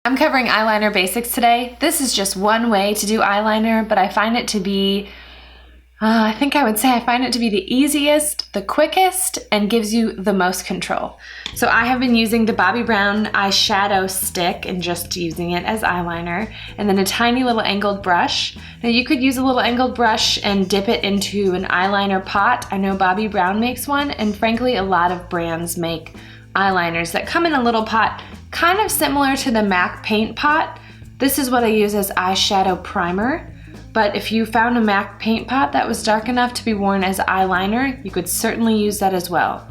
I'm covering eyeliner basics today. This is just one way to do eyeliner, but I find it to be, I find it to be the easiest, the quickest, and gives you the most control. So I have been using the Bobbi Brown eyeshadow stick and just using it as eyeliner, and then a tiny little angled brush. Now you could use a little angled brush and dip it into an eyeliner pot. I know Bobbi Brown makes one, and frankly a lot of brands make eyeliners that come in a little pot, kind of similar to the MAC paint pot. This is what I use as eyeshadow primer, but if you found a MAC paint pot that was dark enough to be worn as eyeliner, you could certainly use that as well.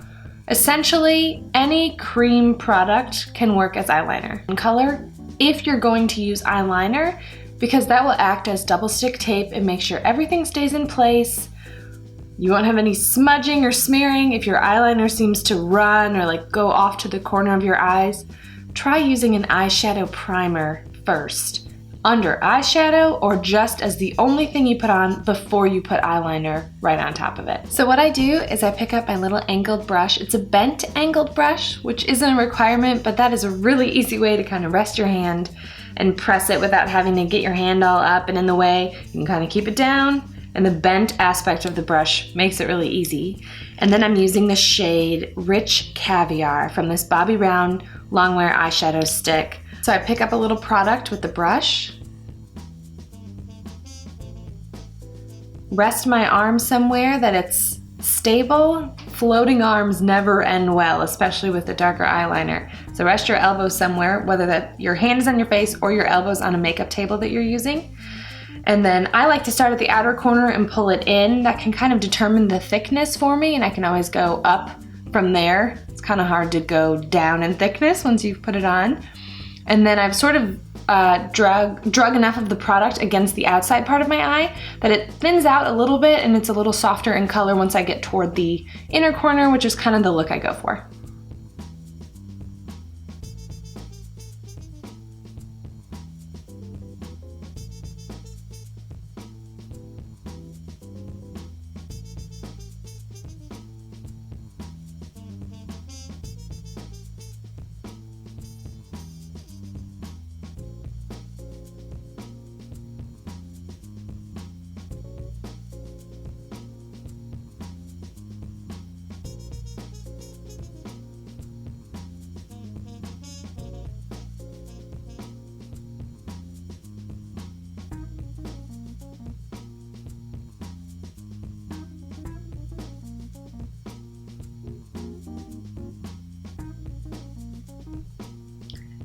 Essentially, any cream product can work as eyeliner in color if you're going to use eyeliner, because that will act as double stick tape and make sure everything stays in place. You won't have any smudging or smearing. If your eyeliner seems to run or like go off to the corner of your eyes, try using an eyeshadow primer first, under eyeshadow or just as the only thing you put on before you put eyeliner right on top of it. So what I do is I pick up my little angled brush. It's a bent angled brush, which isn't a requirement, but that is a really easy way to kind of rest your hand and press it without having to get your hand all up and in the way. You can kind of keep it down, and the bent aspect of the brush makes it really easy. And then I'm using the shade Rich Caviar from this Bobbi Brown Longwear eyeshadow stick. So I pick up a little product with the brush, rest my arm somewhere that it's stable. Floating arms never end well, especially with the darker eyeliner. So rest your elbow somewhere, whether that your hand is on your face or your elbow's on a makeup table that you're using. And then I like to start at the outer corner and pull it in. That can kind of determine the thickness for me, and I can always go up from there. It's kind of hard to go down in thickness once you've put it on. And then I've sort of drug enough of the product against the outside part of my eye that it thins out a little bit and it's a little softer in color once I get toward the inner corner, which is kind of the look I go for.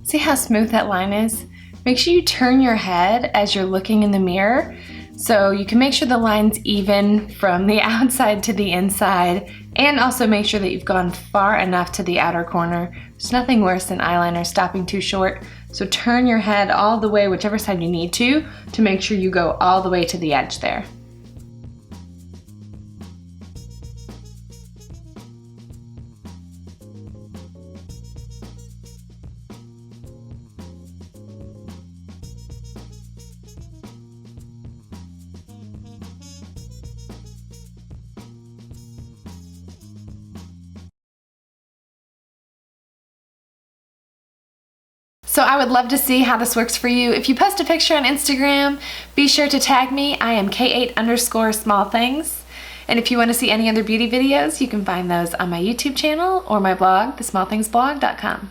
See how smooth that line is? Make sure you turn your head as you're looking in the mirror so you can make sure the line's even from the outside to the inside, and also make sure that you've gone far enough to the outer corner. There's nothing worse than eyeliner stopping too short, so turn your head all the way whichever side you need to make sure you go all the way to the edge there. So I would love to see how this works for you. If you post a picture on Instagram, be sure to tag me. I am K8_smallthings. And if you want to see any other beauty videos, you can find those on my YouTube channel or my blog, thesmallthingsblog.com.